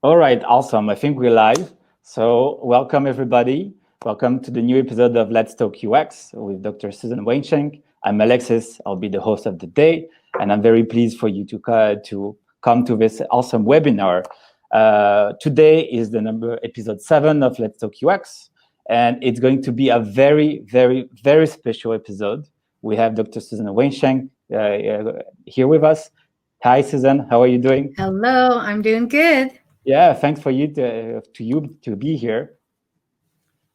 All right, awesome. I think we're live. So welcome everybody. Welcome to the new episode of Let's Talk UX with Dr. Susan Weinschenk. I'm Alexis. I'll be the host of the day, and I'm very pleased for you to come to this awesome webinar. Today is the episode 7 of Let's Talk UX, and it's going to be a very, very, very special episode. We have Dr. Susan Weinschenk here with us. Hi, Susan. How are you doing? Hello, I'm doing good. Yeah, thanks for you to be here.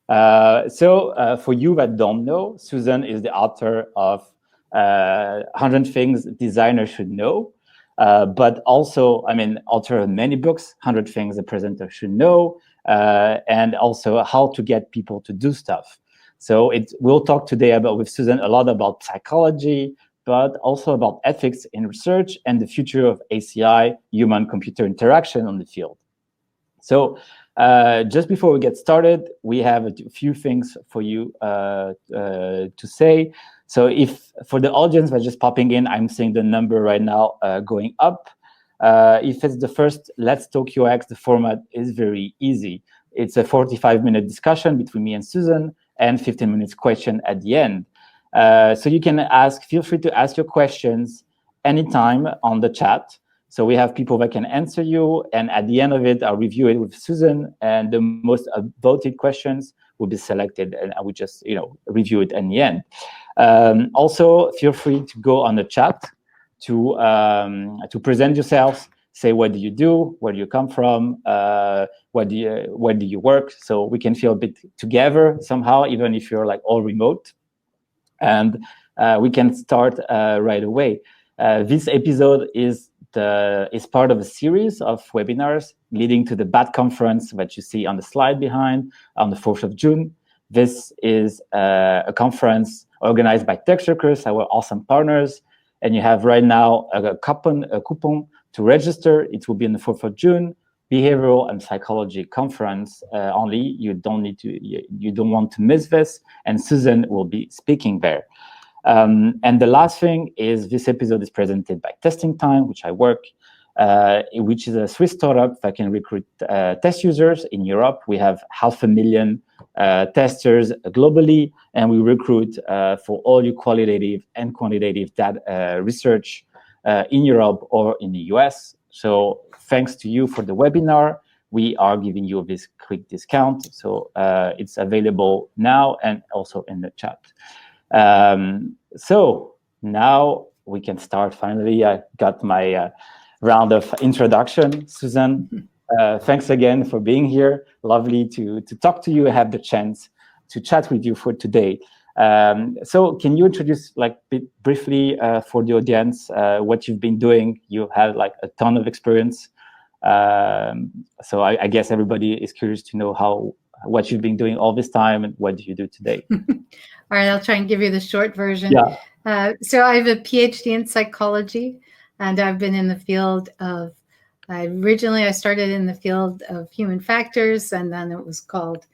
For you that don't know, Susan is the author of 100 Things Designers Should Know, but also, author of many books, 100 Things a Presenter Should Know, and also how to get people to do stuff. So we'll talk today with Susan a lot about psychology, but also about ethics in research and the future of ACI, human-computer interaction on the field. So just before we get started, we have a few things for you to say. So if for the audience that's just popping in, I'm seeing the number right now going up. If it's the first Let's Talk UX, the format is very easy. It's a 45-minute discussion between me and Susan and 15 minutes question at the end. So you can feel free to ask your questions anytime on the chat. So we have people that can answer you, and at the end of it, I'll review it with Susan, and the most voted questions will be selected, and I will just, review it in the end. Also, feel free to go on the chat to present yourselves. Say what do you do, where do you come from, where do you work, so we can feel a bit together somehow, even if you're like all remote. And we can start right away. This episode is part of a series of webinars leading to the BAT conference that you see on the slide behind on the 4th of June. This is a conference organized by TechCircus, our awesome partners. And you have right now a coupon to register. It will be on the 4th of June, Behavioral and Psychology Conference only. You don't want to miss this. And Susan will be speaking there. And the last thing is this episode is presented by Testing Time, which I work, which is a Swiss startup that can recruit test users in Europe. We have 500,000 testers globally, and we recruit for all your qualitative and quantitative data research in Europe or in the US. So thanks to you for the webinar. We are giving you this quick discount. So it's available now and also in the chat. So now we can start finally. I got my round of introduction. Susan, thanks again for being here. Lovely to talk to you and have the chance to chat with you for today. So can you introduce briefly for the audience what you've been doing? You have a ton of experience. So I guess everybody is curious to know what you've been doing all this time and what do you do today? All right, I'll try and give you the short version. Yeah. So I have a Ph.D. in psychology, and I've been in the field of, originally I started in the field of human factors, and then it was called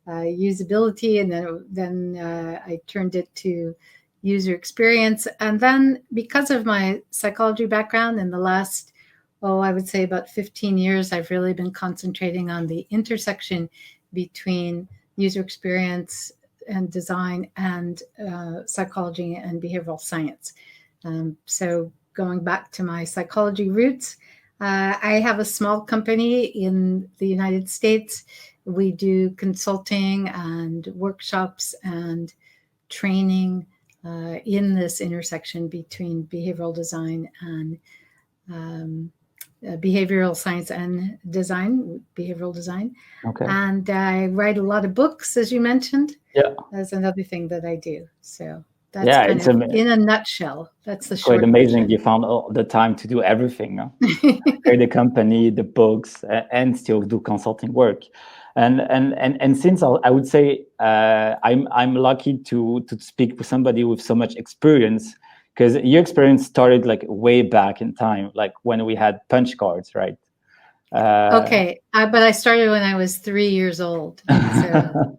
usability, and then I turned it to user experience. And then because of my psychology background in the last, I would say about 15 years, I've really been concentrating on the intersection between user experience and design and psychology and behavioral science. So going back to my psychology roots, I have a small company in the United States. We do consulting and workshops and training in this intersection between behavioral design and behavioral science and design, behavioral design. Okay. And I write a lot of books, as you mentioned. Yeah. That's another thing that I do. So that's in a nutshell. That's the short quite amazing version. You found all the time to do everything. Create the company, the books, and still do consulting work. And since I would say I'm lucky to speak with somebody with so much experience, because your experience started way back in time, when we had punch cards, right? Okay, but I started when I was 3 years old. So,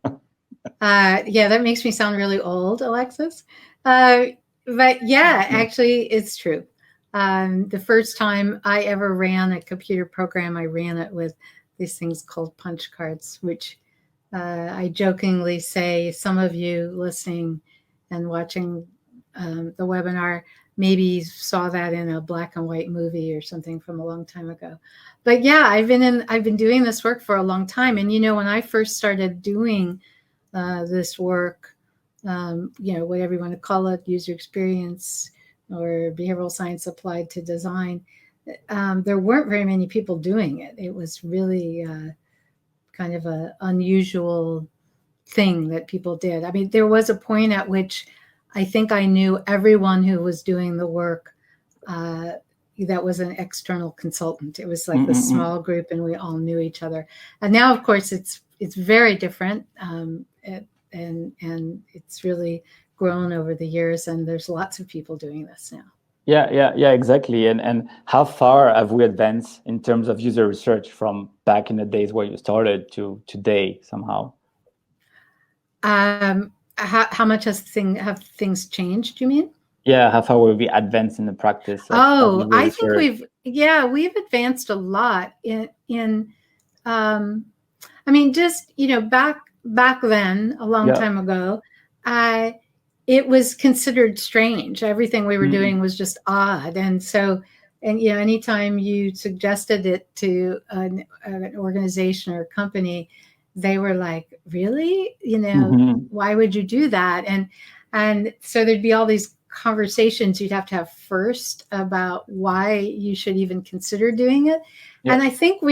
yeah, that makes me sound really old, Alexis. But yeah, actually, it's true. The first time I ever ran a computer program, I ran it with these things called punch cards, which I jokingly say some of you listening and watching the webinar maybe saw that in a black and white movie or something from a long time ago. But yeah, I've been doing this work for a long time. And when I first started doing this work, whatever you want to call it, user experience or behavioral science applied to design, there weren't very many people doing it. It was really kind of an unusual thing that people did. I mean, there was a point at which I think I knew everyone who was doing the work that was an external consultant. It was like this small group and we all knew each other. And now, of course, it's very different. And it's really grown over the years, and there's lots of people doing this now. Yeah, exactly. And how far have we advanced in terms of user research from back in the days where you started to today somehow? How much have things changed, you mean? Yeah, how far will we advance in the practice of I think we've advanced a lot in I mean, just back then, a long time ago, it was considered strange. Everything we were doing was just odd. And so, anytime you suggested it to an organization or a company, they were like, really? Why would you do that? And so there'd be all these conversations you'd have to have first about why you should even consider doing it. And I think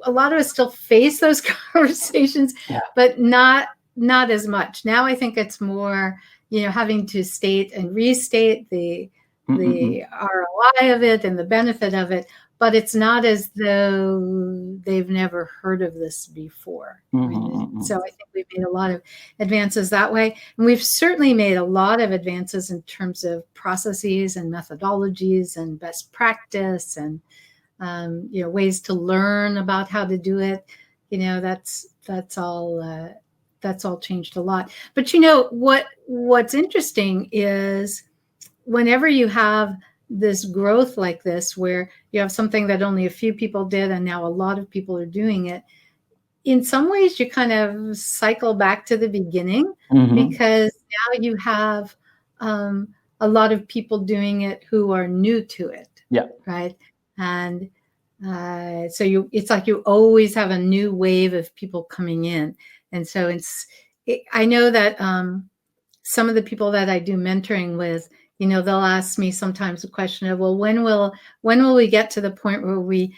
a lot of us still face those conversations, but not as much. Now I think it's more, having to state and restate the ROI of it and the benefit of it, but it's not as though they've never heard of this before. So I think we've made a lot of advances that way. And we've certainly made a lot of advances in terms of processes and methodologies and best practice and ways to learn about how to do it. That's all changed a lot. But what's interesting is whenever you have this growth like this, where you have something that only a few people did and now a lot of people are doing it, in some ways you kind of cycle back to the beginning, because now you have a lot of people doing it who are new to it. Right. And so it's like you always have a new wave of people coming in. And so I know that some of the people that I do mentoring with, they'll ask me sometimes the question of, well, when will we get to the point where we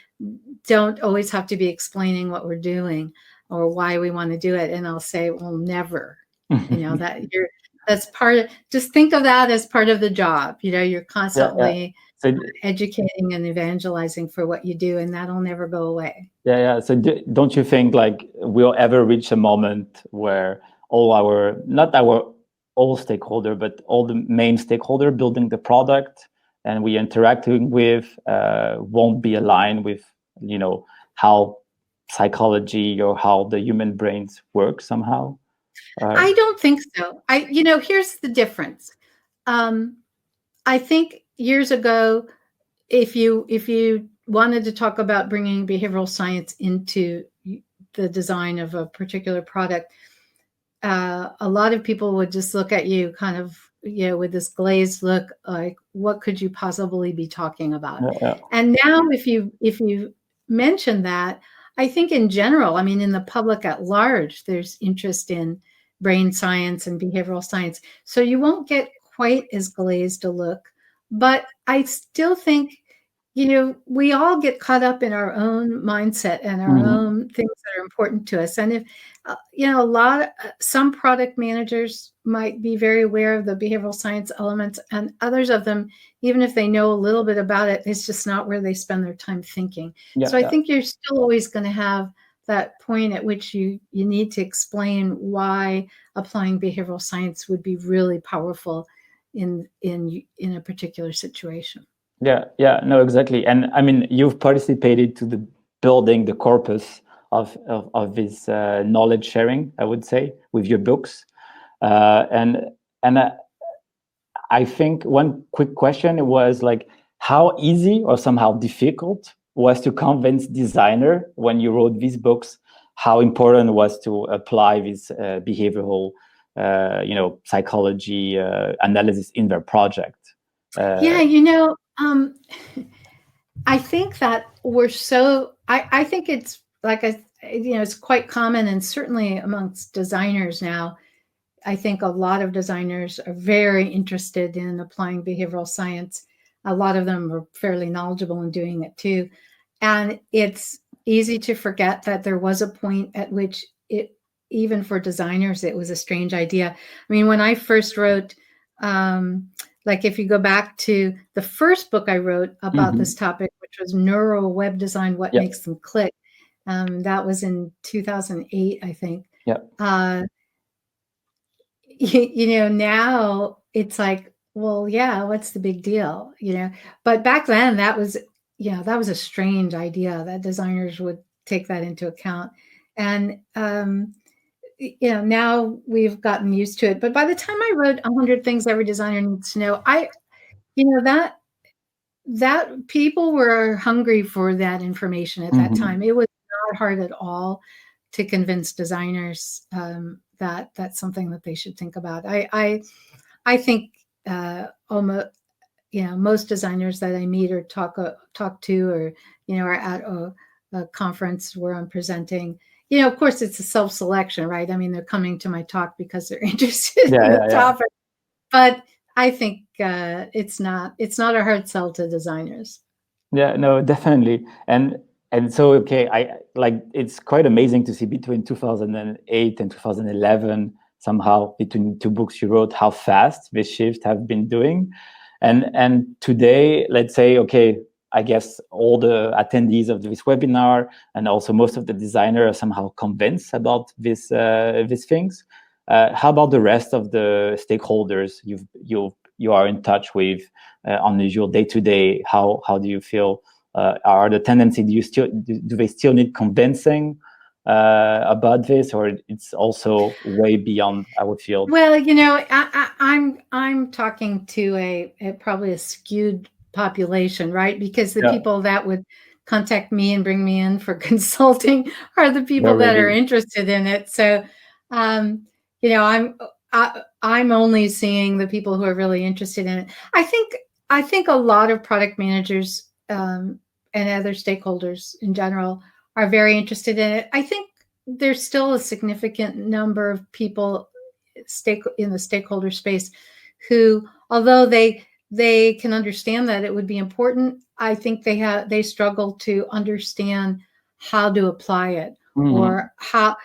don't always have to be explaining what we're doing or why we want to do it? And I'll say, well, never. That's part of, just think of that as part of the job. You're constantly educating and evangelizing for what you do, and that'll never go away. So don't you think like we'll ever reach a moment where all stakeholder, but all the main stakeholder building the product and we interacting with won't be aligned with, how psychology or how the human brains work somehow? I don't think so. Here's the difference. I think years ago, if you wanted to talk about bringing behavioral science into the design of a particular product, a lot of people would just look at you kind of, with this glazed look, like, what could you possibly be talking about? And now if you mention that, I think in general, I mean, in the public at large, there's interest in brain science and behavioral science. So you won't get quite as glazed a look, but I still think, we all get caught up in our own mindset and our own things that are important to us. And if, some product managers might be very aware of the behavioral science elements, and others of them, even if they know a little bit about it, it's just not where they spend their time thinking. So I think you're still always going to have that point at which you need to explain why applying behavioral science would be really powerful in a particular situation. No, exactly. And I mean, you've participated to the building the corpus of this knowledge sharing, I would say, with your books. And I think one quick question was like, how easy or somehow difficult was to convince designer when you wrote these books, how important it was to apply this behavioral, psychology analysis in their project? Yeah, I think that I think it's like it's quite common, and certainly amongst designers now. I think a lot of designers are very interested in applying behavioral science. A lot of them are fairly knowledgeable in doing it too. And it's easy to forget that there was a point at which even for designers, it was a strange idea. I mean, when I first wrote, like if you go back to the first book I wrote about this topic, which was Neuro Web Design, What Makes Them Click. That was in 2008, I think. Now it's like, well, yeah, what's the big deal? But back then that was a strange idea that designers would take that into account. And, now we've gotten used to it. But by the time I wrote 100 Things Every Designer Needs to Know, that people were hungry for that information at that time. It was not hard at all to convince designers that that's something that they should think about. I think almost most designers that I meet or talk to, or are at a conference where I'm presenting. Of course, it's a self-selection, right? I mean, they're coming to my talk because they're interested in the topic. But I think it's not a hard sell to designers. Yeah, no, definitely. And so, okay, it's quite amazing to see between 2008 and 2011, somehow between two books you wrote, how fast this shift have been doing. And today, let's say, okay, I guess all the attendees of this webinar and also most of the designers are somehow convinced about these things. How about the rest of the stakeholders you are in touch with on your day-to-day? How do you feel? Are the tendency, do they still need convincing about this, or it's also way beyond our field? Well, I'm talking to a probably a skewed population, right? Because the people that would contact me and bring me in for consulting are the people that are interested in it. So, I'm only seeing the people who are really interested in it. I think a lot of product managers and other stakeholders in general are very interested in it. I think there's still a significant number of people in the stakeholder space who, although they can understand that it would be important, I think they struggle to understand how to apply it, or how,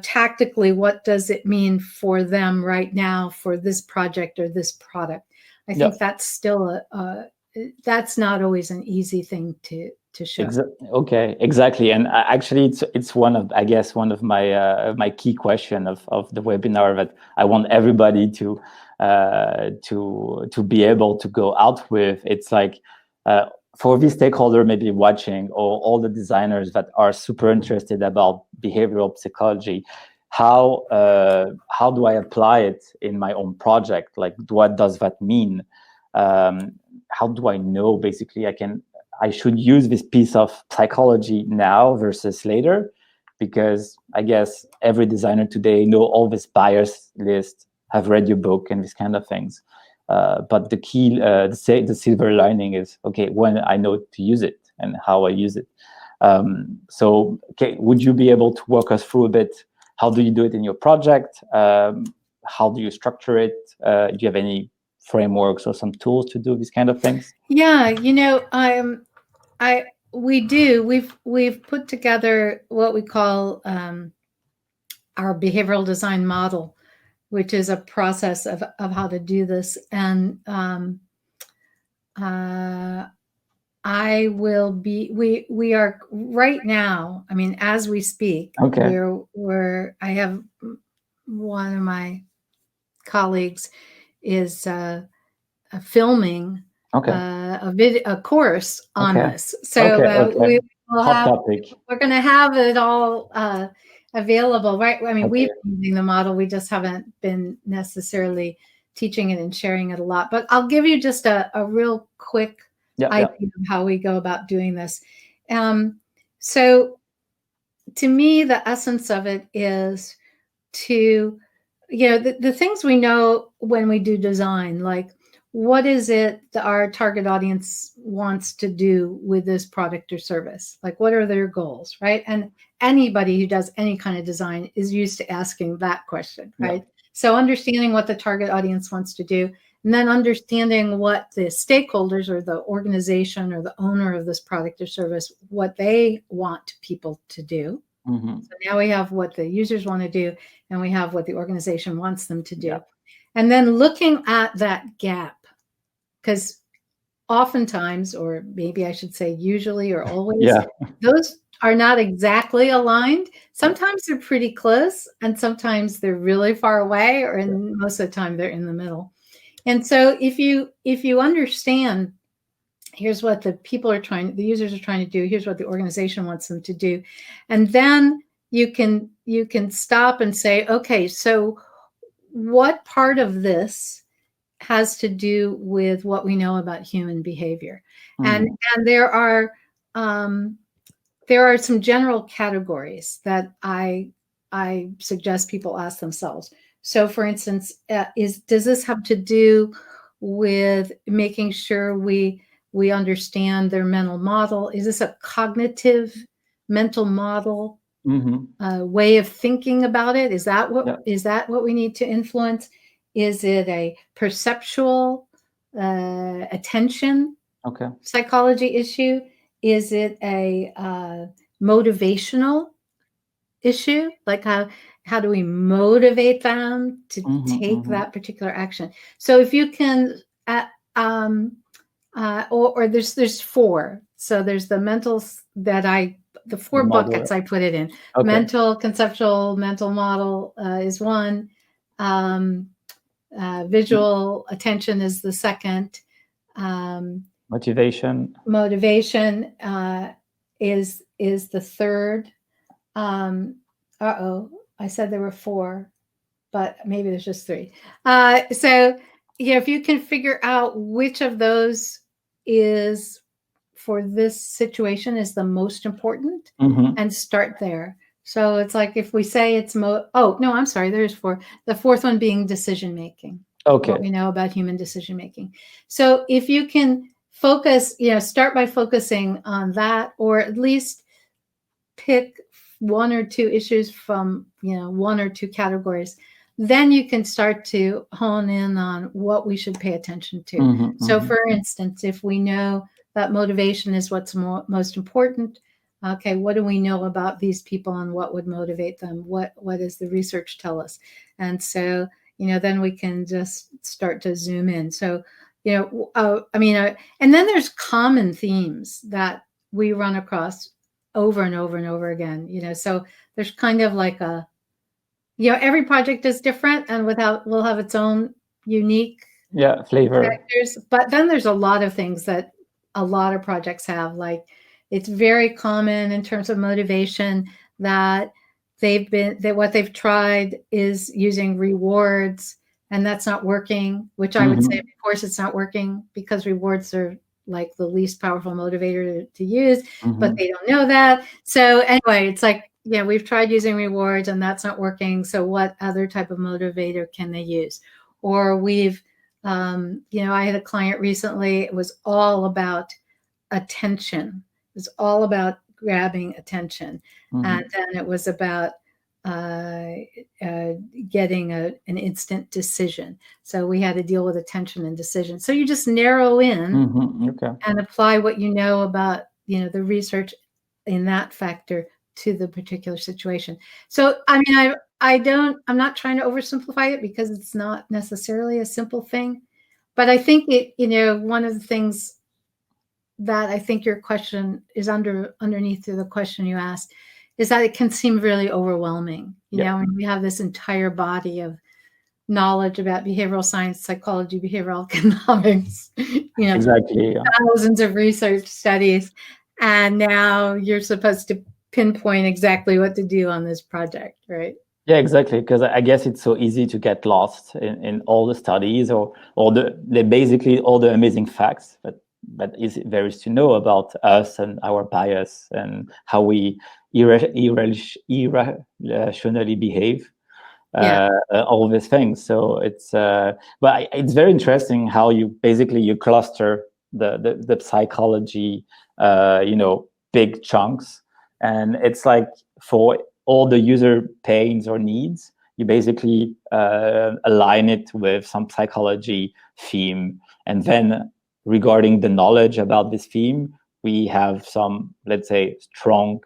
tactically, what does it mean for them right now for this project or this product. I think that's still that's not always an easy thing to show. Okay, exactly. And actually, it's one of my my key question of the webinar that I want everybody to be able to go out with. It's like for the stakeholder maybe watching, or all the designers that are super interested about behavioral psychology, how do I apply it in my own project? Like, what does that mean? How do I know basically I should use this piece of psychology now versus later? Because I guess every designer today know all this bias list, have read your book and these kind of things. But the key, the silver lining is, okay, when I know to use it and how I use it. So, okay, would you be able to walk us through a bit? How do you do it in your project? How do you structure it? Do you have any frameworks or some tools to do these kind of things? Yeah, we do. We've put together what we call our behavioral design model, which is a process of how to do this. And we are right now, I mean, as we speak, I have one of my colleagues is filming a course on this. So we're going to have it all available, right? I mean, we've been using the model. We just haven't been necessarily teaching it and sharing it a lot. But I'll give you just a real quick idea of how we go about doing this. So to me, the essence of it is to, the things we know when we do design, like what is it that our target audience wants to do with this product or service? Like, what are their goals, right? And anybody who does any kind of design is used to asking that question, right? Yeah. So understanding what the target audience wants to do, and then understanding what the stakeholders or the organization or the owner of this product or service, what they want people to do. Mm-hmm. So now we have what the users want to do, and we have what the organization wants them to do. Yeah. And then looking at that gap, because oftentimes, or maybe I should say usually or always, those are not exactly aligned. Sometimes they're pretty close, and sometimes they're really far away, or most of the time they're in the middle. And so if you understand, here's what the users are trying to do, here's what the organization wants them to do, and then you can stop and say, okay, so what part of this has to do with what we know about human behavior? And there are some general categories that I suggest people ask themselves. So for instance, does this have to do with making sure we understand their mental model? Is this a cognitive mental model way of thinking about it? Is that what we need to influence? Is it a perceptual attention psychology issue? Is it a motivational issue? Like how do we motivate them to take that particular action? So if you can, or there's four. So there's the mental the four buckets I put it in. Mental, conceptual, mental model is one. Visual attention is the second. Motivation is the third. I said there were four, but maybe there's just three. So if you can figure out which of those is for this situation is the most important, and start there. So it's like if we say it's there's four. The fourth one being decision making. Okay. What we know about human decision making. So if you can focus, start by focusing on that, or at least pick one or two issues from, one or two categories, then you can start to hone in on what we should pay attention to. So for instance, if we know that motivation is what's most important, okay, what do we know about these people and what would motivate them? What does the research tell us? And so, then we can just start to zoom in. So, and then there's common themes that we run across over and over and over again, so there's kind of like every project is different and will have its own unique flavor factors. But then there's a lot of things that a lot of projects have, like it's very common in terms of motivation that what they've tried is using rewards, and that's not working, which I would say, of course, it's not working because rewards are like the least powerful motivator to use, but they don't know that. So anyway, it's like, we've tried using rewards and that's not working. So what other type of motivator can they use? Or we've, I had a client recently, it was all about attention. It was all about grabbing attention. And then it was about getting an instant decision. So we had to deal with attention and decision. So you just narrow in and apply what you know about, the research in that factor to the particular situation. So, I'm not trying to oversimplify it because it's not necessarily a simple thing, but I think one of the things that I think your question is underneath the question you asked is that it can seem really overwhelming. When we have this entire body of knowledge about behavioral science, psychology, behavioral economics, exactly, thousands of research studies, and now you're supposed to pinpoint exactly what to do on this project, right? Yeah, exactly. Because I guess it's so easy to get lost in all the studies or basically all the amazing facts, but there is to know about us and our bias and how we irrationally behave. All these things. So it's very interesting how you cluster the psychology, big chunks, and it's like for all the user pains or needs, you basically align it with some psychology theme, and then regarding the knowledge about this theme, we have some, let's say, strong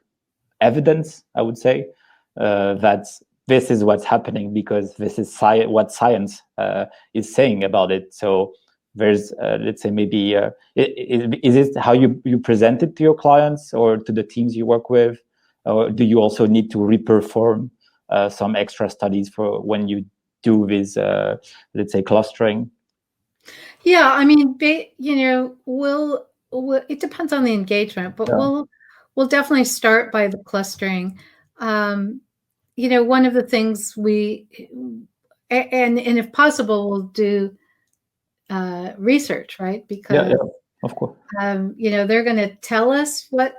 evidence, I would say, that this is what's happening because this is what science is saying about it. So there's, let's say, maybe, is it how you present it to your clients or to the teams you work with? Or do you also need to reperform some extra studies for when you do this, let's say, clustering? Yeah, I mean, we'll it depends on the engagement, but we'll definitely start by the clustering. One of the things and if possible, we'll do research, right? Because of course, they're going to tell us what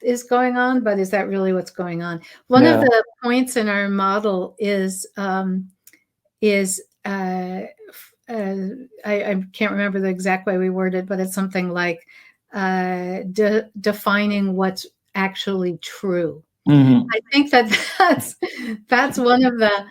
is going on, but is that really what's going on? One of the points in our model is I can't remember the exact way we worded, but it's something like defining what's actually true. Mm-hmm. I think that's one of the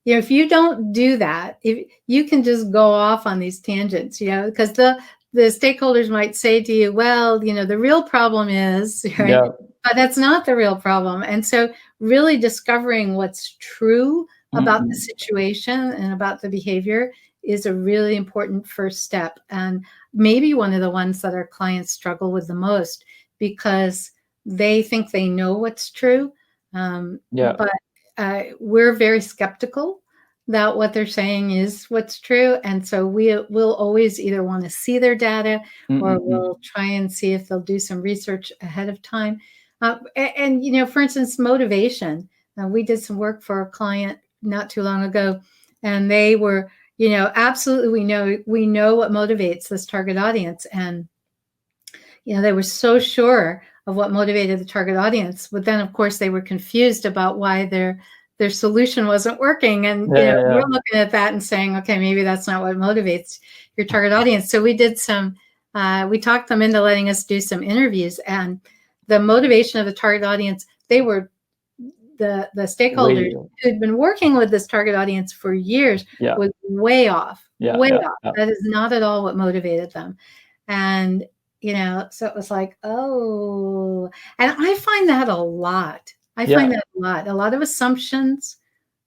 if you don't do that, if you can just go off on these tangents, because the stakeholders might say to you, well, the real problem is, right? But that's not the real problem. And so really discovering what's true about the situation and about the behavior is a really important first step. And maybe one of the ones that our clients struggle with the most, because they think they know what's true. But we're very skeptical that what they're saying is what's true. And so we'll always either want to see their data or we'll try and see if they'll do some research ahead of time. And for instance, motivation. We did some work for a client not too long ago, and they were, absolutely, we know what motivates this target audience. And, they were so sure of what motivated the target audience, but then of course they were confused about why their solution wasn't working. And we're looking at that and saying, okay, maybe that's not what motivates your target audience. So we did we talked them into letting us do some interviews, and the motivation of the target audience, they were the stakeholders who'd been working with this target audience for years was way off. That is not at all what motivated them. And so it was like, oh, and I find that a lot. A lot of assumptions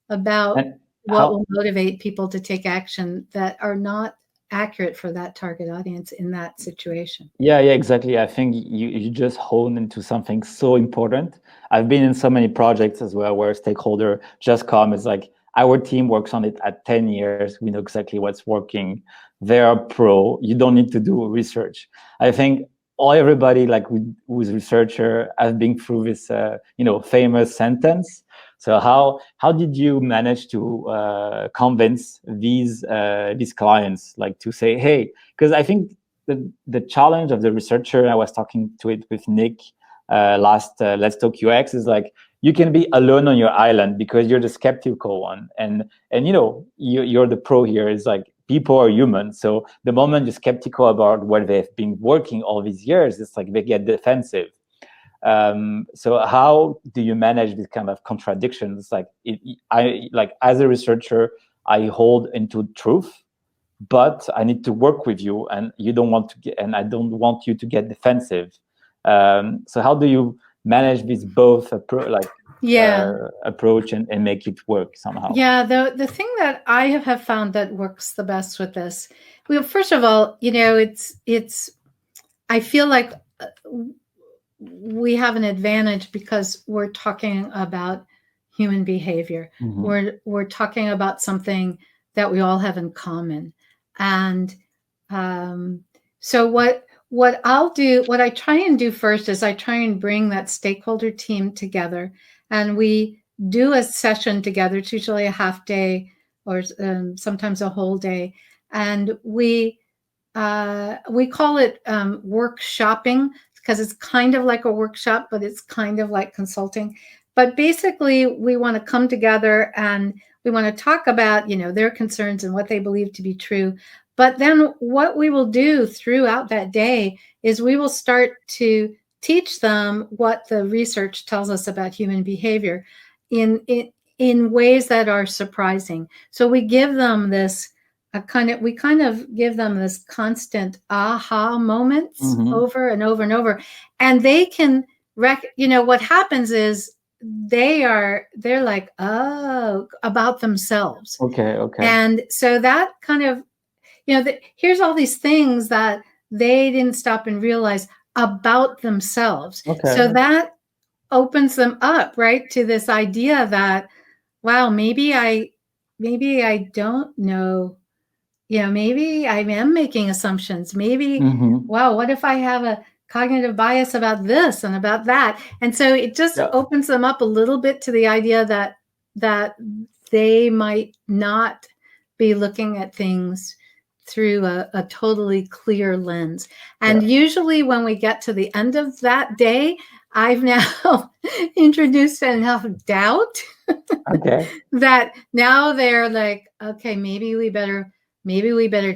about what will motivate people to take action that are not accurate for that target audience in that situation. Yeah, exactly. I think you just hone into something so important. I've been in so many projects as well where a stakeholder just comes, like, our team works on it at 10 years. We know exactly what's working. They're pro. You don't need to do research. I think everybody who's a researcher has been through this, famous sentence. So how did you manage to convince these clients, to say, hey, because I think the challenge of the researcher, I was talking to it with Nick last Let's Talk UX, is you can be alone on your island because you're the skeptical one, and you're the pro here. Is people are human, so the moment you're skeptical about what they've been working all these years, it's they get defensive. So how do you manage this kind of contradictions? As a researcher, I hold into truth, but I need to work with you, and you don't want to get, and I don't want you to get defensive. So how do you manage this both approach and make it work somehow? Yeah, the thing that I have found that works the best with this, well, first of all, it's I feel like we have an advantage because we're talking about human behavior. We're talking about something that we all have in common. And so what I try and do first is I try and bring that stakeholder team together, and we do a session together. It's usually a half day or sometimes a whole day. And we we call it workshopping because it's kind of like a workshop, but it's kind of like consulting. But basically, we want to come together and we want to talk about, their concerns and what they believe to be true. But then what we will do throughout that day is we will start to teach them what the research tells us about human behavior in ways that are surprising. So we give them this we kind of give them this constant aha moments over and over and over, and they can what happens is they're like, oh, about themselves. Okay. And so that kind of, here's all these things that they didn't stop and realize about themselves. Okay. So that opens them up, right, to this idea that, wow, maybe I don't know. Maybe I am making assumptions. Maybe, wow, what if I have a cognitive bias about this and about that? And so it just opens them up a little bit to the idea that they might not be looking at things through a totally clear lens. And usually when we get to the end of that day, I've now introduced enough doubt that now they're like, okay, maybe we better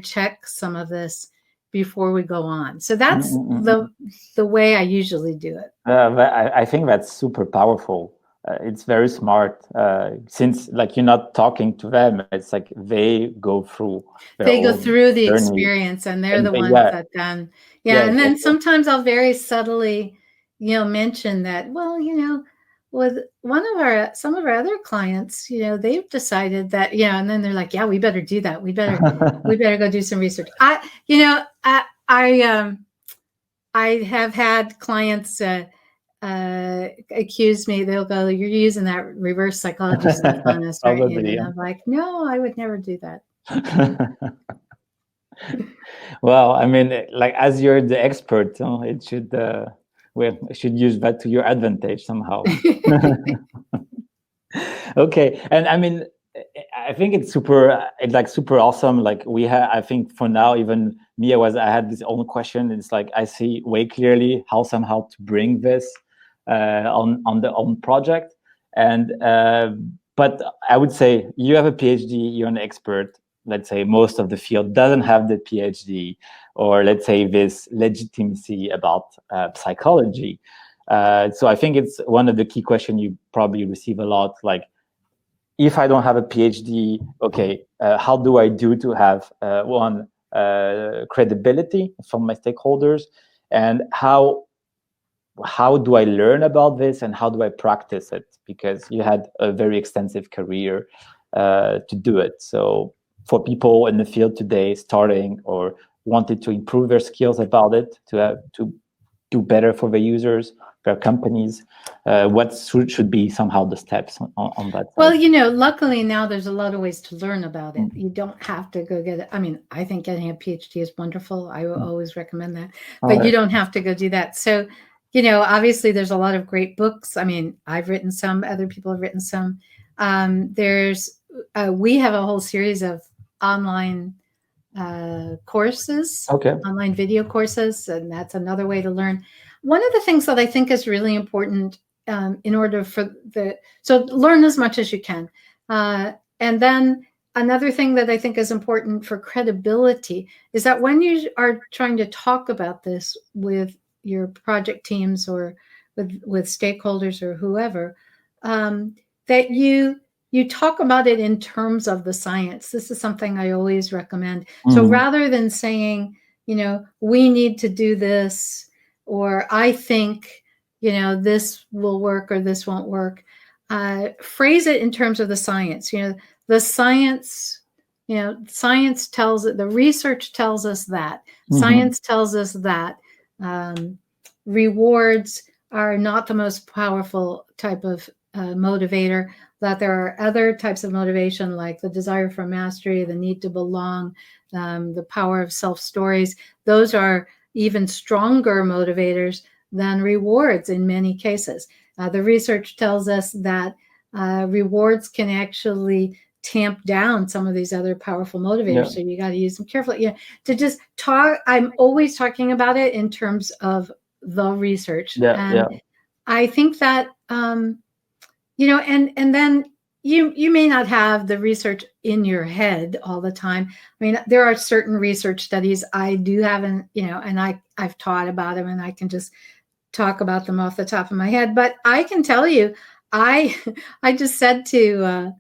check some of this before we go on. So that's the way I usually do it. I think that's super powerful. It's very smart since you're not talking to them. It's like they go through the experience, and they're the ones that then and then sometimes I'll very subtly mention that, well, with some of our other clients, they've decided that, and then they're like, yeah, we better do that. We better go do some research. I have had clients accuse me. They'll go, you're using that reverse psychology stuff on us, right? And I'm like, no, I would never do that. Well, I mean, as you're the expert, it should should use that to your advantage somehow. Okay, and I mean, I think it's super awesome. I think for now, even me, I had this own question. It's like I see way clearly how somehow to bring this on the own project, and but I would say you have a PhD, you're an expert. Let's say most of the field doesn't have the PhD, or let's say this legitimacy about psychology. So I think it's one of the key questions you probably receive a lot. Like, if I don't have a PhD, okay, how do I do to have credibility from my stakeholders, and how do I learn about this, and how do I practice it? Because you had a very extensive career to do it. So for people in the field today, starting or wanted to improve their skills about it, to do better for the users, their companies, what should be somehow the steps on that side? Well, luckily now there's a lot of ways to learn about it. You don't have to go get it. I mean, I think getting a PhD is wonderful. I will always recommend that, but you don't have to go do that. So, obviously there's a lot of great books. I mean, I've written some, other people have written some. We have a whole series of online courses, online video courses, and that's another way to learn. One of the things that I think is really important in order so learn as much as you can. And then another thing that I think is important for credibility is that when you are trying to talk about this with your project teams or with stakeholders or whoever, that you talk about it in terms of the science. This is something I always recommend. So rather than saying, we need to do this, or I think, this will work or this won't work, phrase it in terms of the science. The science, science tells it, the research tells us that. Science tells us that rewards are not the most powerful type of motivator, that there are other types of motivation like the desire for mastery, the need to belong, the power of self-stories. Those are even stronger motivators than rewards in many cases. The research tells us that rewards can actually tamp down some of these other powerful motivators. Yeah. So you got to use them carefully. Yeah, to just talk. I'm always talking about it in terms of the research, Yeah. and Yeah. I think that and then you may not have the research in your head all the time. I mean, there are certain research studies I do have, and and I've taught about them, and I can just talk about them off the top of my head. But I can tell you, I I just said to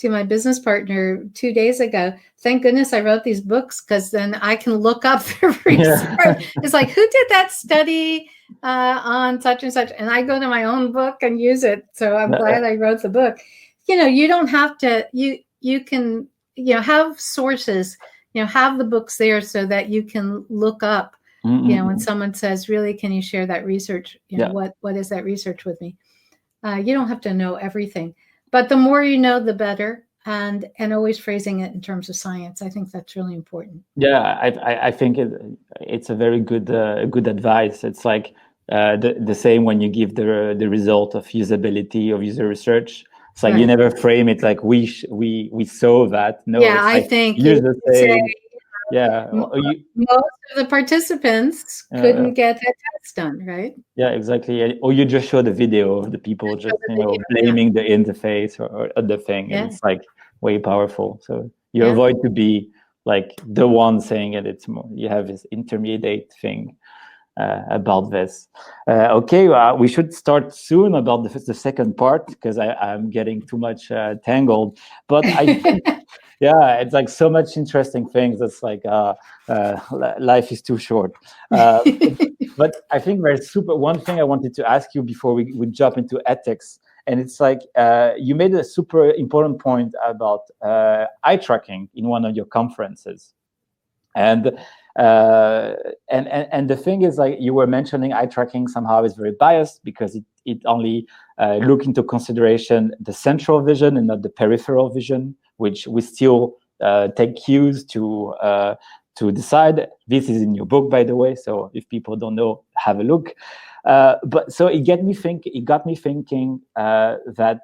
my business partner 2 days ago, thank goodness I wrote these books, because then I can look up the research. It's like, who did that study on such and such? And I go to my own book and use it. So I'm glad I wrote the book. You don't have to, you can, have sources, have the books there so that you can look up, when someone says, really, can you share that research? What is that research with me? You don't have to know everything, but the more you know, the better. And always phrasing it in terms of science. I think that's really important. Yeah, I think it's a very good advice. It's like the same when you give the result of usability of user research. It's like, you never frame it like we saw that. No, yeah, it's I like think user saying, most of the participants couldn't get that test done, right? Yeah, exactly. Or you just show the video of the people just blaming the interface or the thing, and it's like way powerful. So you avoid to be like the one saying it. It's more, you have this intermediate thing about this. Okay, we should start soon about the second part, because I'm getting too much tangled. But I think, yeah, it's like so much interesting things. It's like life is too short. But I think there's one thing I wanted to ask you before we jump into ethics. And it's like you made a super important point about eye tracking in one of your conferences. And the thing is, like, you were mentioning, eye tracking somehow is very biased because it only look into consideration the central vision and not the peripheral vision, which we still take cues to decide. This is in your book, by the way, so if people don't know, have a look. But so it got me thinking that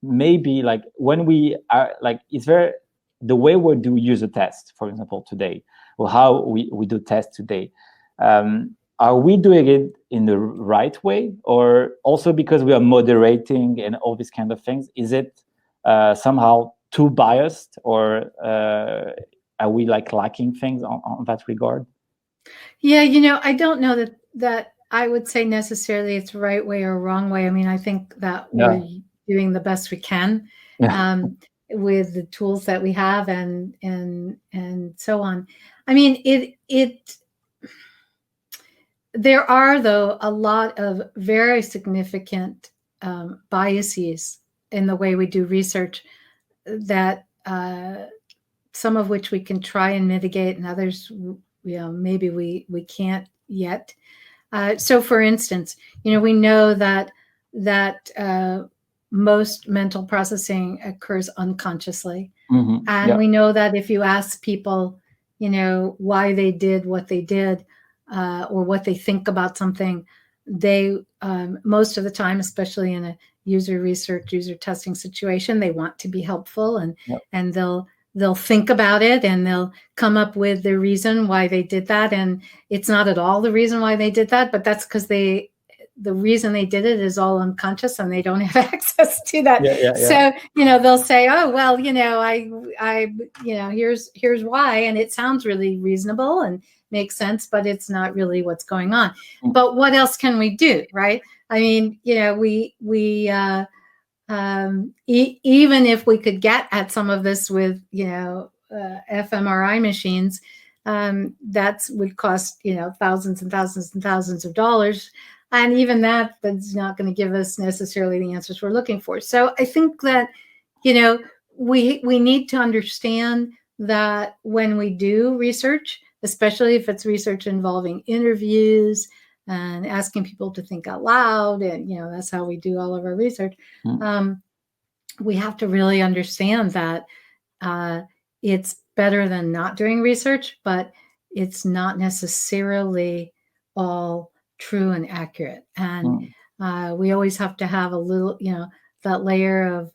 maybe, like, when we are, like, is there the way we do user tests, for example, today, or how we do tests today, are we doing it in the right way? Or also because we are moderating and all these kind of things, is it somehow too biased? Or are we like lacking things on that regard? Yeah, I don't know that I would say necessarily it's right way or wrong way. I mean, I think that we're doing the best we can with the tools that we have and so on. I mean, there are, though, a lot of very significant biases in the way we do research, that some of which we can try and mitigate, and others, maybe we can't yet. So, for instance, we know that most mental processing occurs unconsciously, and we know that if you ask people, why they did what they did, or what they think about something, they most of the time, especially in a user research, user testing situation, they want to be helpful, and they'll think about it, and they'll come up with the reason why they did that. And it's not at all the reason why they did that, but that's because the reason they did it is all unconscious, and they don't have access to that. So, they'll say, oh, well, here's why. And it sounds really reasonable and makes sense, but it's not really what's going on. But what else can we do? Right. I mean, even if we could get at some of this with, fMRI machines, that would cost, thousands and thousands and thousands of dollars. And even that's not going to give us necessarily the answers we're looking for. So I think that, we need to understand that when we do research, especially if it's research involving interviews and asking people to think out loud, and, that's how we do all of our research. We have to really understand that it's better than not doing research, but it's not necessarily all true and accurate. And we always have to have a little, that layer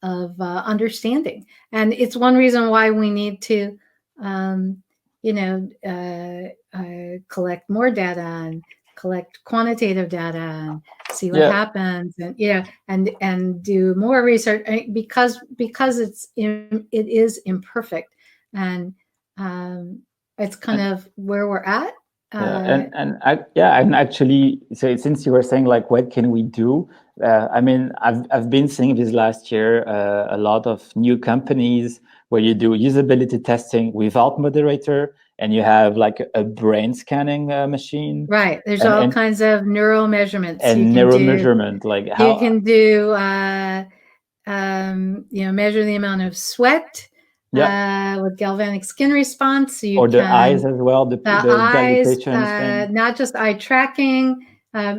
understanding. And it's one reason why we need to, you know, collect more data and collect quantitative data and see what happens, and and do more research, because it is imperfect, and it's kind of where we're at. And actually, so since you were saying like, what can we do? I mean, I've been seeing this last year a lot of new companies where you do usability testing without moderator, and you have like a brain scanning machine. Right. There's all kinds of neural measurements and neural measurement, like how you can do. Measure the amount of sweat. With galvanic skin response. So or the eyes as well, the eyes, thing. Not just eye tracking,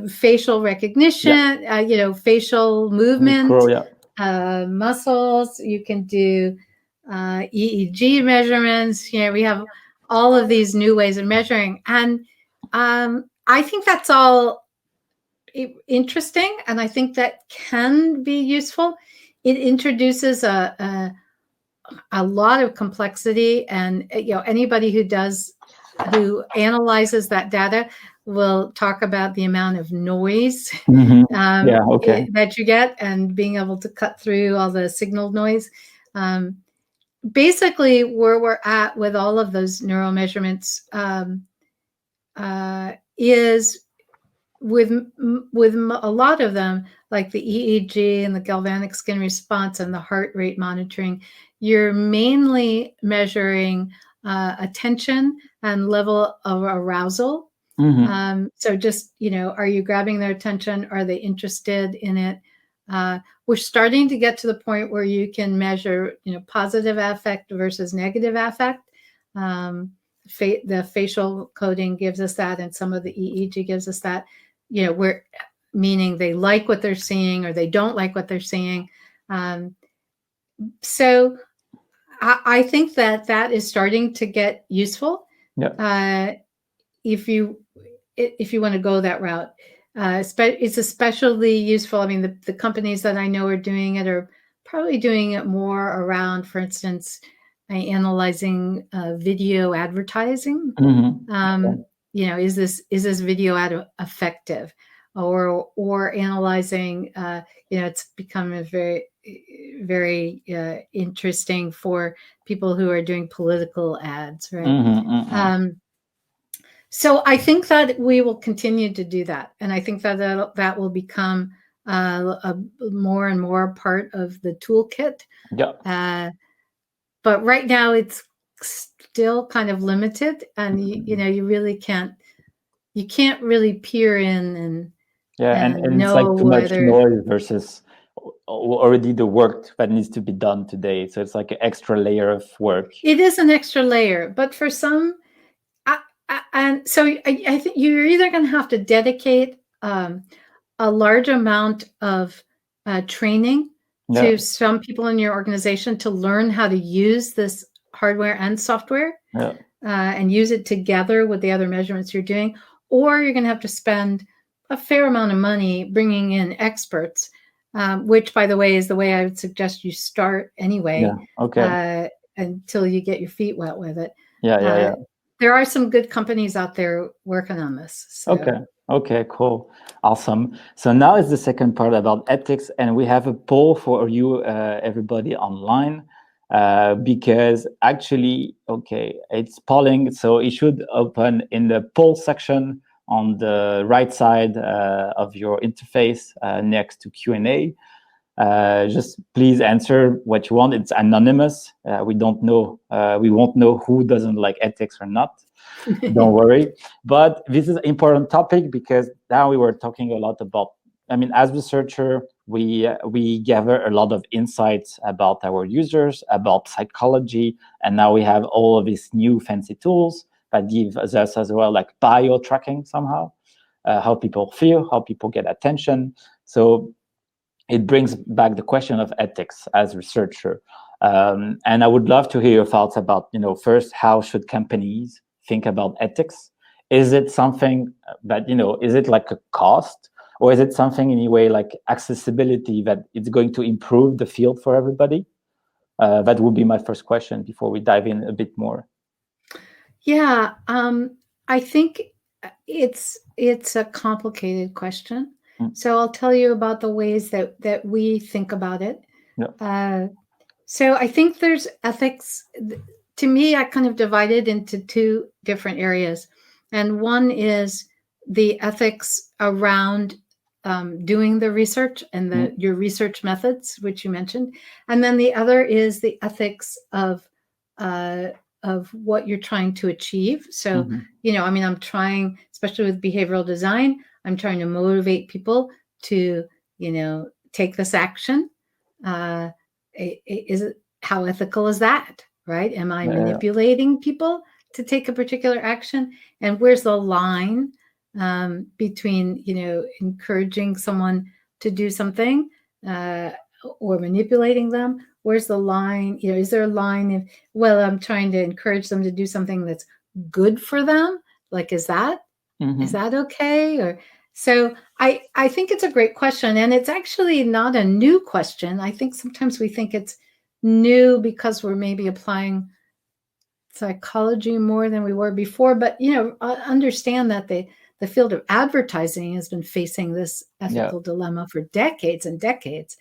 facial recognition, facial movement, muscles. You can do EEG measurements. We have all of these new ways of measuring, and I think that's all interesting, and I think that can be useful. It introduces a lot of complexity, and anybody who analyzes that data will talk about the amount of noise that you get, and being able to cut through all the signal noise. Basically, where we're at with all of those neural measurements is with a lot of them, like the EEG and the galvanic skin response and the heart rate monitoring, you're mainly measuring attention and level of arousal. So just, are you grabbing their attention? Are they interested in it? We're starting to get to the point where you can measure, positive affect versus negative affect. The facial coding gives us that, and some of the EEG gives us that. Meaning they like what they're seeing or they don't like what they're seeing. So I think that is starting to get useful. If you want to go that route, it's especially useful. I mean, the companies that I know are doing it are probably doing it more around, for instance, analyzing video advertising. Is this video ad effective, or analyzing? It's become very, very interesting for people who are doing political ads, right? So I think that we will continue to do that, and I think that will become a more and more part of the toolkit. But right now it's still kind of limited, and you really can't really peer in and it's like too much noise versus already the work that needs to be done today. So it's like an extra layer of work. It is an extra layer, but for some, and so I think you're either going to have to dedicate a large amount of training to some people in your organization to learn how to use this hardware and software, and use it together with the other measurements you're doing, or you're going to have to spend a fair amount of money bringing in experts, which, by the way, is the way I would suggest you start anyway, until you get your feet wet with it. There are some good companies out there working on this. So. Okay, cool. Awesome. So now is the second part about ethics, and we have a poll for you, everybody online, because actually, it's polling. So it should open in the poll section on the right side of your interface next to Q&A. Just please answer what you want. It's anonymous. We don't know. We won't know who doesn't like ethics or not. Don't worry. But this is an important topic because now we were talking a lot about, as researcher, we gather a lot of insights about our users, about psychology, and now we have all of these new fancy tools that give us as well, like bio tracking somehow, how people feel, how people get attention. So it brings back the question of ethics as a researcher. And I would love to hear your thoughts about, first, how should companies think about ethics? Is it something that, is it like a cost? or is it something anyway like accessibility that it's going to improve the field for everybody? That would be my first question before we dive in a bit more. Yeah, I think it's a complicated question. So I'll tell you about the ways that we think about it. Yeah. So I think there's ethics. To me, I kind of divide it into two different areas. And one is the ethics around doing the research and your research methods, which you mentioned. And then the other is the ethics of what you're trying to achieve. So, I mean, I'm trying, especially with behavioral design, I'm trying to motivate people to, take this action. Is it, how ethical is that, right? Am I manipulating people to take a particular action? And where's the line between, encouraging someone to do something or manipulating them? Where's the line? Is there a line of, well, I'm trying to encourage them to do something that's good for them? Like, is that okay? Or so I think it's a great question, and it's actually not a new question. I think sometimes we think it's new because we're maybe applying psychology more than we were before. But understand that the field of advertising has been facing this ethical dilemma for decades and decades.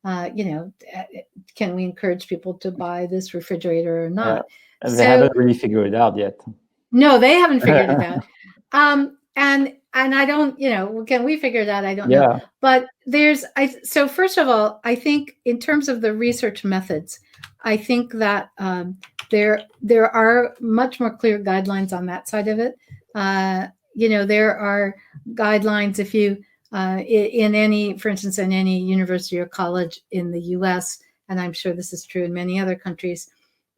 Can we encourage people to buy this refrigerator or not? Yeah. They haven't really figured it out yet. No, they haven't figured it out. And I don't, can we figure that? I don't know. But so first of all, I think in terms of the research methods, I think that there are much more clear guidelines on that side of it. There are guidelines if you, for instance, in any university or college in the US, and I'm sure this is true in many other countries,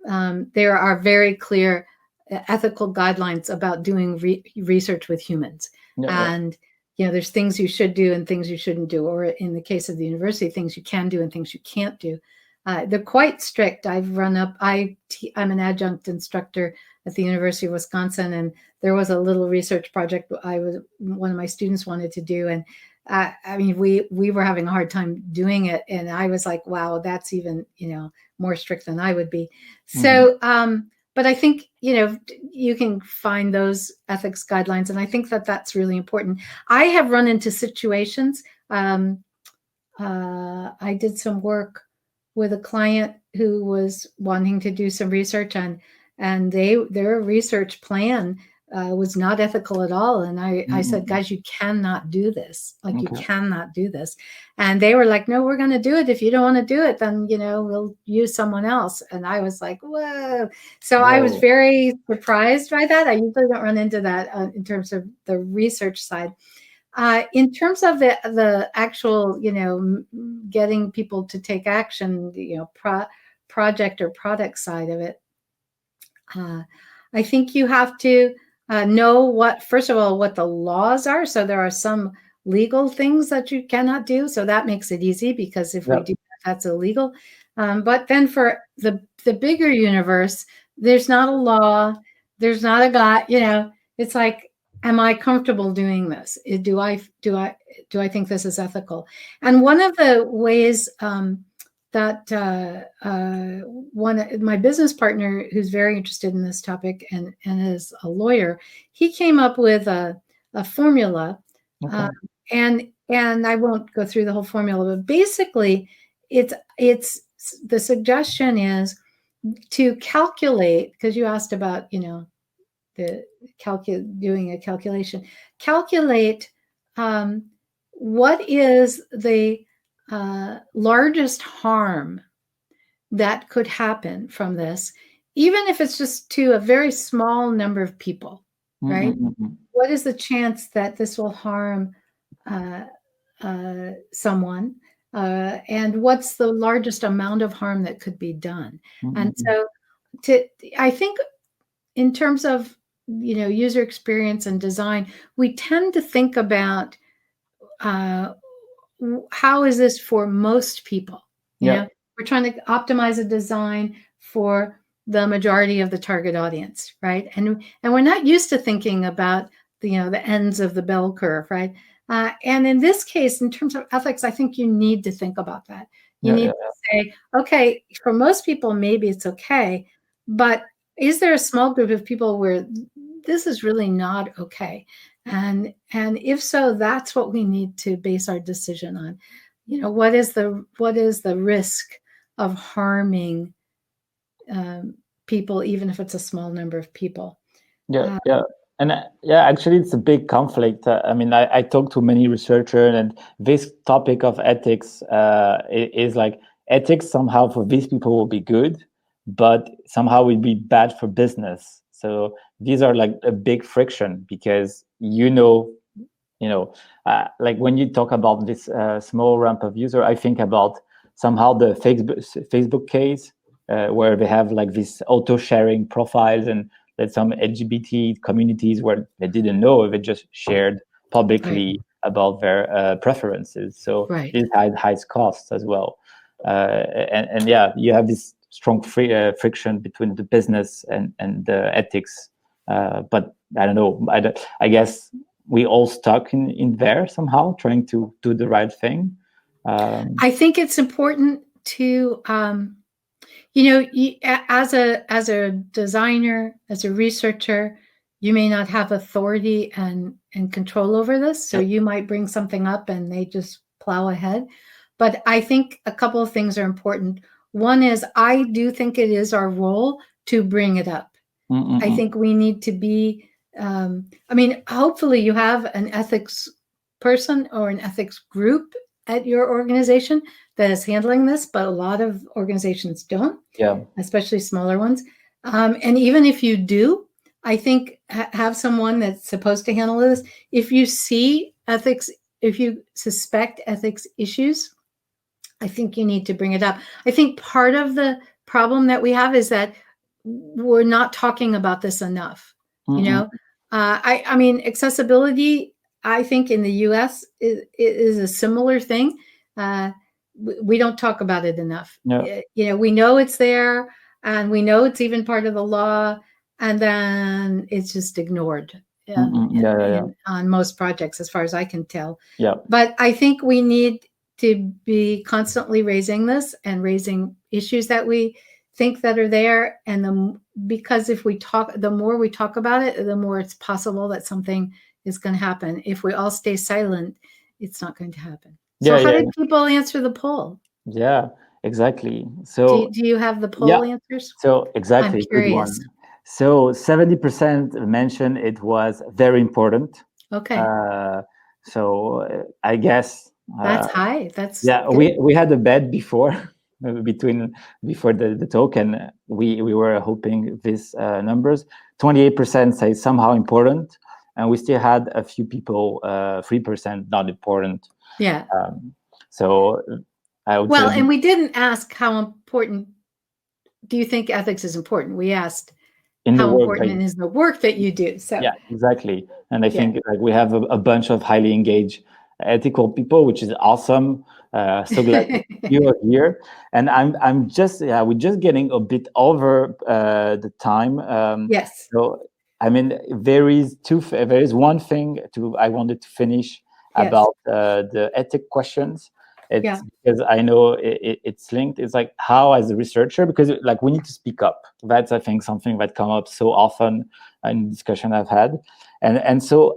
there are very clear ethical guidelines about doing research with humans. And, there's things you should do and things you shouldn't do, or in the case of the university, things you can do and things you can't do. They're quite strict. I'm an adjunct instructor at the University of Wisconsin, and there was a little research project one of my students wanted to do, and I mean, we were having a hard time doing it, and I was like, wow, that's even more strict than I would be. So, but I think you can find those ethics guidelines, and I think that that's really important. I have run into situations. I did some work with a client who was wanting to do some research and their research plan was not ethical at all. And I said, guys, you cannot do this. Like, you cannot do this. And they were like, no, we're going to do it. If you don't want to do it, then, we'll use someone else. And I was like, whoa. So I was very surprised by that. I usually don't run into that in terms of the research side. In terms of the actual, getting people to take action, project or product side of it, I think you have to know first of all, what the laws are. So there are some legal things that you cannot do. So that makes it easy, because if we do that's illegal. But then for the bigger universe, there's not a law. There's not a guy, it's like, am I comfortable doing this? Do I think this is ethical? And one of the ways that my business partner, who's very interested in this topic and is a lawyer, he came up with a formula, and I won't go through the whole formula, but basically, it's the suggestion is to calculate, because you asked about doing a calculation. Calculate what is the largest harm that could happen from this, even if it's just to a very small number of people, right? What is the chance that this will harm someone? And what's the largest amount of harm that could be done? And so I think in terms of user experience and design, we tend to think about how is this for most people? We're trying to optimize a design for the majority of the target audience, right? And we're not used to thinking about the ends of the bell curve, right? And in this case, in terms of ethics, I think you need to think about that. You Yeah, need yeah, to say, okay, for most people, maybe it's okay, but is there a small group of people where this is really not okay? And if so, that's what we need to base our decision on. What is the risk of harming people, even if it's a small number of people? yeah, yeah. And yeah, actually, it's a big conflict. I mean, I talk to many researchers, and this topic of ethics is like ethics somehow for these people will be good, but somehow will be bad for business. So these are like a big friction because like when you talk about this small ramp of user, I think about somehow the Facebook case where they have like this auto sharing profiles and that some LGBT communities where they didn't know, they just shared publicly Right. about their preferences. So Right. this had high costs as well. And yeah, you have this strong friction between the business and the ethics. But I don't know. I guess we all stuck in there somehow, trying to do the right thing. I think it's important to as a designer, as a researcher, you may not have authority and control over this, so you might bring something up and they just plow ahead. But I think a couple of things are important. One is I do think it is our role to bring it up. I think we need to be hopefully you have an ethics person or an ethics group at your organization that is handling this, but a lot of organizations don't, Yeah. especially smaller ones. And even if you do, I think have someone that's supposed to handle this. If you see ethics, if you suspect ethics issues, I think you need to bring it up. I think part of the problem that we have is that we're not talking about this enough. I mean, accessibility, I think in the US is a similar thing. We don't talk about it enough. Yeah. We know it's there and we know it's even part of the law, and then it's just ignored on most projects, as far as I can tell. Yeah. But I think we need to be constantly raising this and raising issues that we think that are there. And because if we talk, the more we talk about it, the more it's possible that something is going to happen. If we all stay silent, it's not going to happen. So how did people answer the poll? Yeah, exactly. So do you have the poll answers? So exactly, I'm curious. good one. So 70% mentioned it was very important. Okay. So I guess that's high. That's good. We had a bet before before the talk, and we were hoping these numbers. 28% say somehow important, and we still had a few people 3% not important. Yeah. So I would say, and we didn't ask how important do you think ethics is important. We asked how important is the work that you do. So yeah, exactly. And I think like we have a bunch of highly engaged ethical people, which is awesome. So glad you are here. And we're just getting a bit over the time. Yes. So I mean, there is one thing I wanted to finish about the ethic questions. It's because I know it's linked. It's like how, as a researcher, because like we need to speak up. That's, I think, something that comes up so often in discussion I've had, and so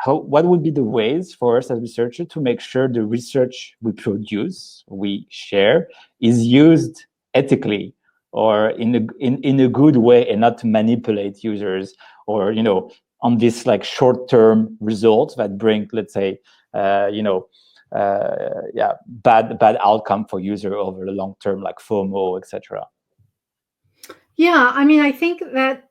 what would be the ways for us as researchers to make sure the research we produce, we share, is used ethically or in a good way, and not to manipulate users or on this like short-term results that bring, let's say, bad outcome for user over the long term, like FOMO, etc. Yeah, I mean, I think that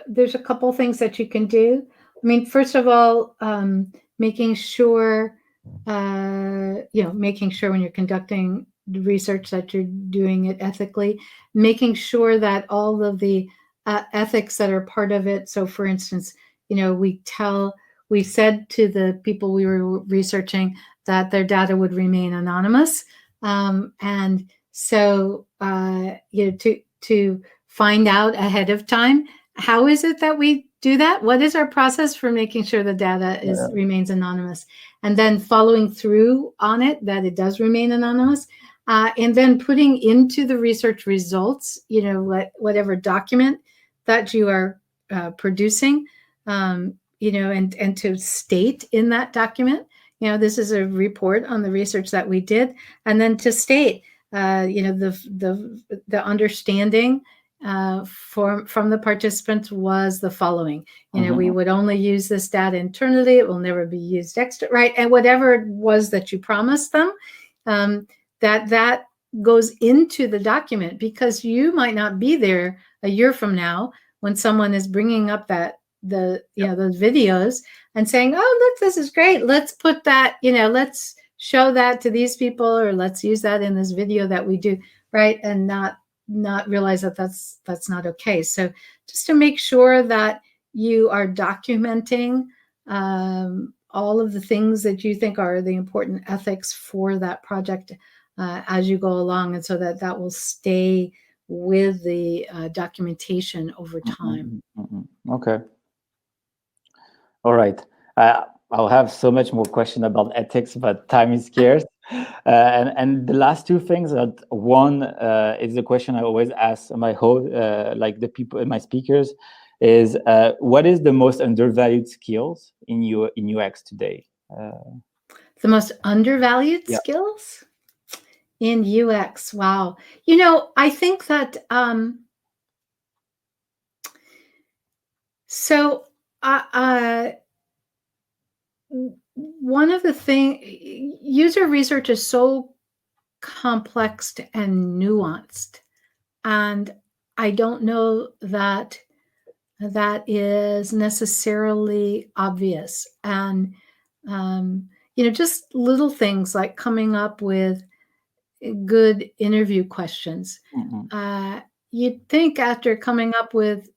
there's a couple things that you can do. I mean, first of all, making sure making sure when you're conducting research that you're doing it ethically, making sure that all of the ethics that are part of it. So, for instance, we said to the people we were researching that their data would remain anonymous, and so to find out ahead of time how is it that we do that? What is our process for making sure the data remains anonymous? And then following through on it, that it does remain anonymous. And then putting into the research results, whatever document that you are producing, and to state in that document, this is a report on the research that we did, and then to state, the understanding from the participants was the following. We would only use this data internally. It will never be used extra, right? And whatever it was that you promised them, that goes into the document, because you might not be there a year from now when someone is bringing up those videos and saying, oh, look, this is great. Let's put that, let's show that to these people, or let's use that in this video that we do, right? And not realize that that's not okay. So just to make sure that you are documenting all of the things that you think are the important ethics for that project as you go along, and so that will stay with the documentation over time. Okay. All right. I'll have so much more question about ethics, but time is scarce. And the last two things, one is the question I always ask my host, like the people, my speakers, is what is the most undervalued skills in UX today? The most undervalued skills in UX? Wow. I think that one of the things, user research is so complex and nuanced, and I don't know that is necessarily obvious. And just little things like coming up with good interview questions. You'd think after coming up with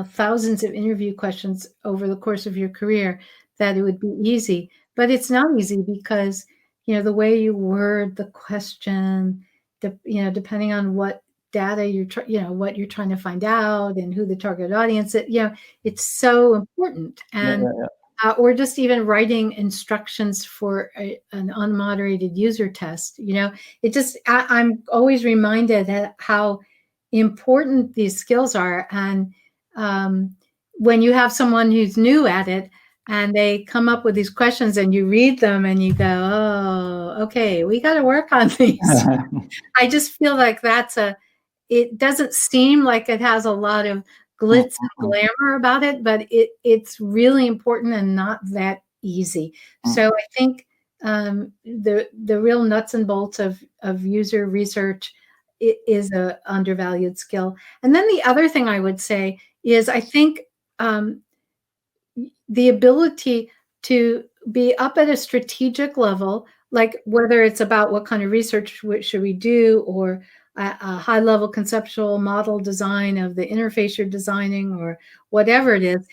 thousands of interview questions over the course of your career that it would be easy, but it's not easy, because the way you word the question, depending on what data what you're trying to find out and who the target audience is, it's so important. And or just even writing instructions for an unmoderated user test, I'm always reminded how important these skills are. And when you have someone who's new at it and they come up with these questions and you read them and you go, oh, okay, we got to work on these. I just feel like it doesn't seem like it has a lot of glitz and glamour about it, but it's really important and not that easy. So I think the real nuts and bolts of user research is a undervalued skill. And then the other thing I would say is, I think the ability to be up at a strategic level, like whether it's about what kind of research should we do, or a high level conceptual model design of the interface you're designing, or whatever it is,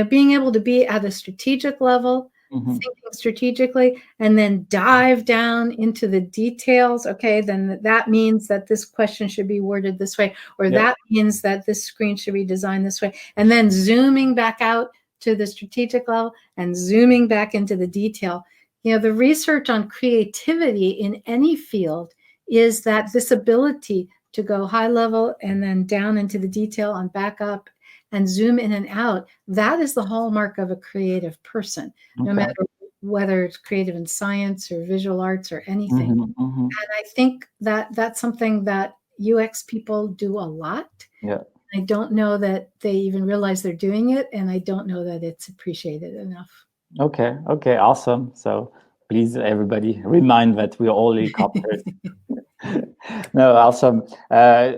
being able to be at a strategic level, thinking strategically, and then dive down into the details. Okay, then that means that this question should be worded this way, or that means that this screen should be designed this way, and then zooming back out to the strategic level and zooming back into the detail. The research on creativity in any field is that this ability to go high level and then down into the detail and back up and zoom in and out. That is the hallmark of a creative person, no matter whether it's creative in science or visual arts or anything. And I think that that's something that UX people do a lot. I don't know that they even realize they're doing it, and I don't know that it's appreciated enough. Okay, awesome. So please, everybody, remind that we're all helicopters. No, awesome.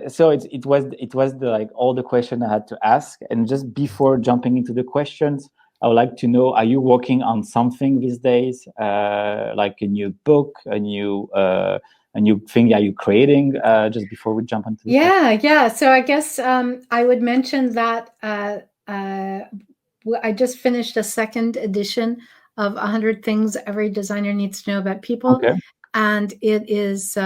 So it was like all the questions I had to ask. And just before jumping into the questions, I would like to know: are you working on something these days, like a new book, a new thing? Are you creating? Just before we jump into yeah. So I guess I would mention that I just finished a second edition of 100 Things Every Designer Needs to Know About People, and it is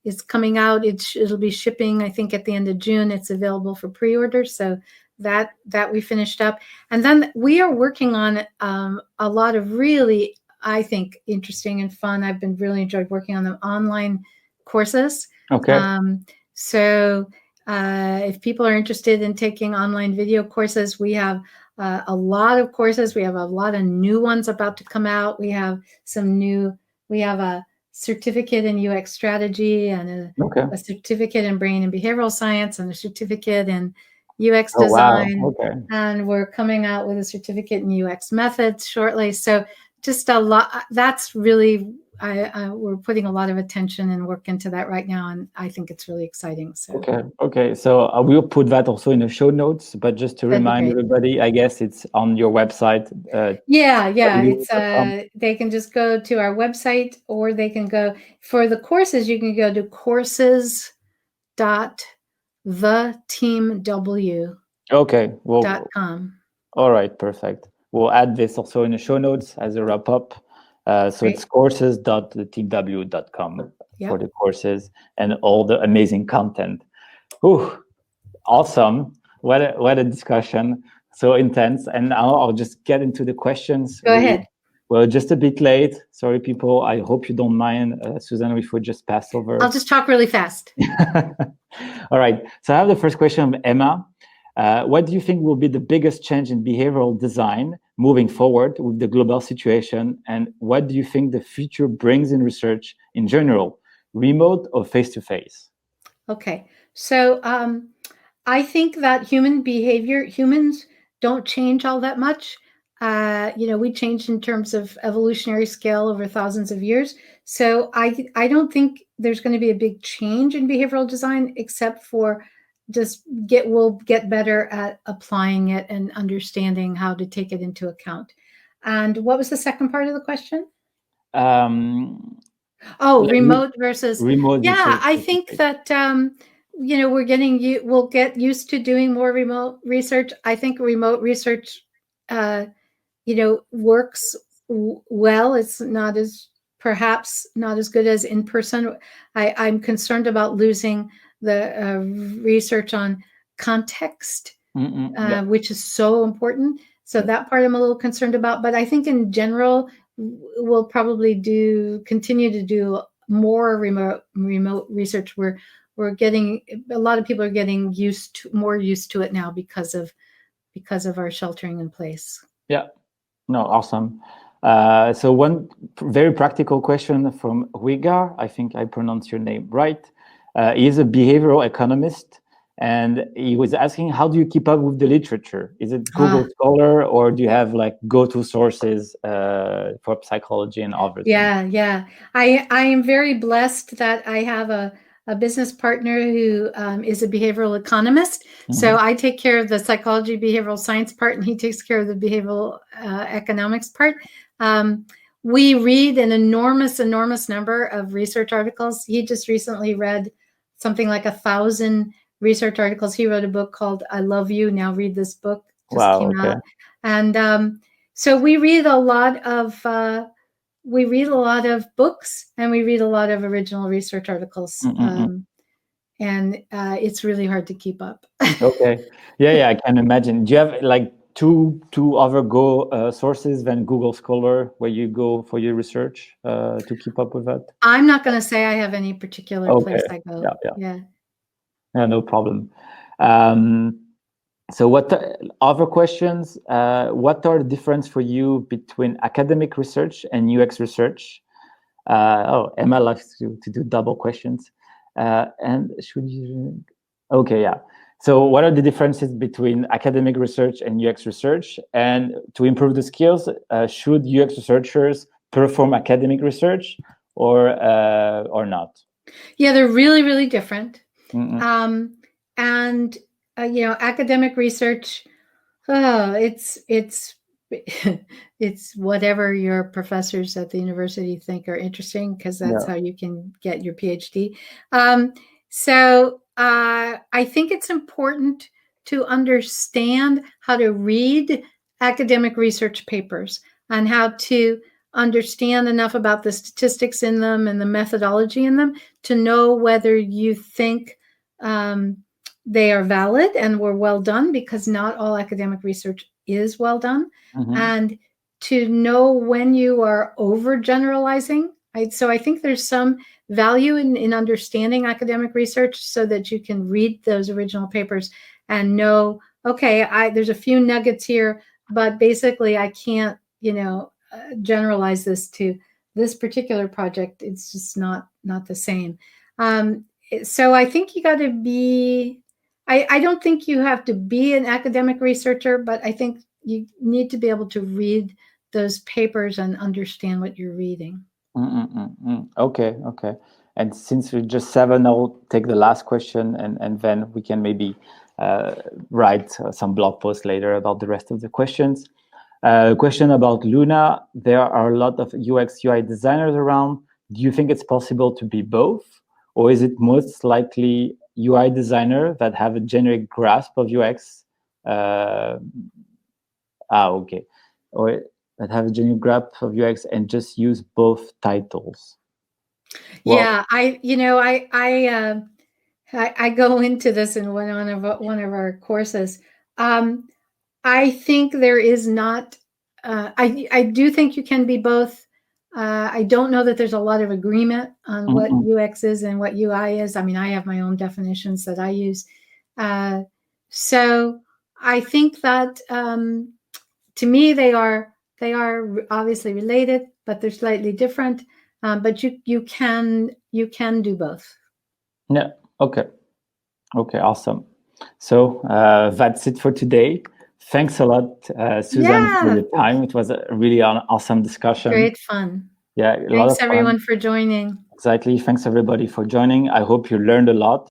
it's coming out. It'll be shipping, I think, at the end of June. It's available for pre-order, so that we finished up. And then we are working on a lot of really, I think, interesting and fun. I've been really enjoyed working on the online courses. Okay. So if people are interested in taking online video courses, we have a lot of courses. We have a lot of new ones about to come out. We have a certificate in UX strategy and a certificate in brain and behavioral science and a certificate in UX design. Wow. Okay. And we're coming out with a certificate in UX methods shortly. So just a lot. That's really, we're putting a lot of attention and work into that right now, and I think it's really exciting. So okay. So I will put that also in the show notes. But just to remind everybody, I guess it's on your website. Yeah. It's they can just go to our website, or they can go for the courses. You can go to courses.theteamw.com. All right, perfect. We'll add this also in the show notes as a wrap up. So it's courses.theteamw.com for the courses and all the amazing content. Ooh, awesome. What a discussion. So intense. And now I'll just get into the questions. Go ahead. We're just a bit late. Sorry, people. I hope you don't mind, Susan, if we just pass over. I'll just talk really fast. All right. So I have the first question from Emma. What do you think will be the biggest change in behavioral design moving forward with the global situation? And what do you think the future brings in research in general, remote or face-to-face? Okay. So I think that humans don't change all that much. We changed in terms of evolutionary scale over thousands of years. So I don't think there's going to be a big change in behavioral design, except for we'll get better at applying it and understanding how to take it into account. And what was the second part of the question? Remote versus remote. Yeah, I think that we'll get used to doing more remote research. I think remote research works well. It's perhaps not as good as in person. I'm concerned about losing the research on context, which is so important. So that part I'm a little concerned about. But I think in general, we'll probably continue to do more remote research. We're getting, a lot of people are getting more used to it now because of our sheltering in place. Yeah. No, awesome. So one very practical question from Huigar. I think I pronounced your name right. He's a behavioral economist, and he was asking, how do you keep up with the literature? Is it Google Scholar, or do you have like go-to sources for psychology and others? Yeah. I am very blessed that I have a business partner who is a behavioral economist. Mm-hmm. So I take care of the psychology behavioral science part, and he takes care of the behavioral economics part. We read an enormous number of research articles. He just recently read something like 1,000 research articles. He wrote a book called I Love You, Now Read This Book. Just came out. And so we read a lot of books, and we read a lot of original research articles. And it's really hard to keep up. Okay. Yeah, I can imagine. Do you have like two other sources than Google Scholar where you go for your research to keep up with that? I'm not going to say I have any particular place I go. Yeah, no problem. So what other questions? What are the difference for you between academic research and UX research? Emma likes to do double questions. And should you? Okay, yeah. So what are the differences between academic research and UX research? And to improve the skills, should UX researchers perform academic research or not? Yeah, they're really, really different. And academic research, it's whatever your professors at the university think are interesting, because that's how you can get your PhD. So I think it's important to understand how to read academic research papers and how to understand enough about the statistics in them and the methodology in them to know whether you think they are valid and were well done, because not all academic research is well done. And to know when you are overgeneralizing. So I think there's some value in understanding academic research so that you can read those original papers and know, okay, there's a few nuggets here, but basically I can't, generalize this to this particular project. It's just not the same. So I think you got to be, I don't think you have to be an academic researcher, but I think you need to be able to read those papers and understand what you're reading. Okay. And since we're just 7, I'll take the last question, and then we can maybe write some blog posts later about the rest of the questions. Question about Luna. There are a lot of UX UI designers around. Do you think it's possible to be both? Or is it most likely UI designer that have a generic grasp of UX? Okay. Or that have a genuine grasp of UX and just use both titles? Well, yeah, I go into this in one of our courses. I think there is not. I do think you can be both. I don't know that there's a lot of agreement on what UX is and what UI is. I mean, I have my own definitions that I use. So I think that to me they are obviously related, but they're slightly different. But you can do both. Yeah. Okay. Awesome. So that's it for today. Thanks a lot, Susan, for the time. It was a really awesome discussion. Great fun. Yeah. Thanks everyone for joining. Exactly. Thanks everybody for joining. I hope you learned a lot.